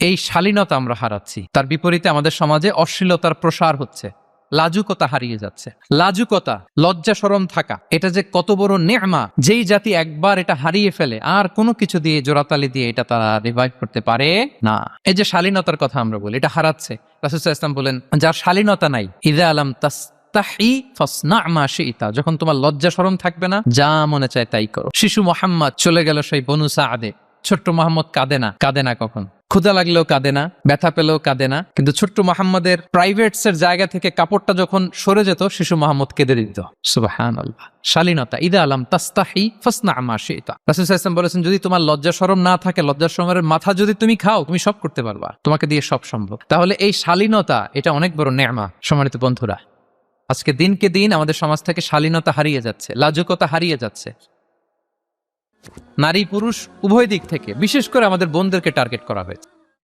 এই শালীনতা আমরা হারাচ্ছি। তার বিপরীতে আমাদের সমাজে অশ্লীলতার প্রসার হচ্ছে, লাজুকতা হারিয়ে যাচ্ছে। লাজুকতা, লজ্জা শরম থাকা, এটা যে কত বড় নেয়ামা, যেই জাতি একবার এটা হারিয়ে ফেলে আর কোনো কিছু দিয়ে জোড়াতালি দিয়ে এটা তারা রিভাইভ করতে পারে না। এই যে শালীনতার কথা আমরা বলি, এটা হারাচ্ছে। রাসূল সাল্লাল্লাহু আলাইহি ওয়াসাল্লাম বলেন, যার শালীনতা নাই, ইযা আলাম তাস্তাহি ফাসনা মা শি'তা, যখন তোমার লজ্জা শরম থাকবে না, যা মনে চায় তাই করো। শিশু মুহাম্মদ চলে গেল সেই বনু সাআদে। ছোট্ট মুহাম্মদ কাঁদে না কখন, ক্ষুধা লাগলেও কাঁদে না, ব্যথা পেলেও কাঁদে না, কিন্তু ছোট্ট মুহাম্মদের প্রাইভেটস এর জায়গা থেকে কাপড়টা যখন সরে যেত, শিশু মুহাম্মদ কেঁদে দিত। সুবহানাল্লাহ। শালীনতা, ইদা আলাম তাস্তাহি ফাসনা মা শি'তা। রাসূল সাল্লাল্লাহু আলাইহি ওয়াসাল্লাম বলেছেন, যদি তোমার লজ্জা শরম না থাকে, লজ্জা শরমের মাথা যদি তুমি খাও, তুমি সব করতে পারবা, তোমাকে দিয়ে সব সম্ভব। তাহলে এই শালীনতা, এটা অনেক বড় নেয়ামা। সম্মানিত বন্ধুরা, আজকে দিনকে দিন আমাদের সমাজ থেকে শালীনতা হারিয়ে যাচ্ছে, লাজুকতা হারিয়ে যাচ্ছে। নারী পুরুষ উভয় দিক থেকে, বিশেষ করে আমাদের বোনদেরকে টার্গেট করা হয়েছে।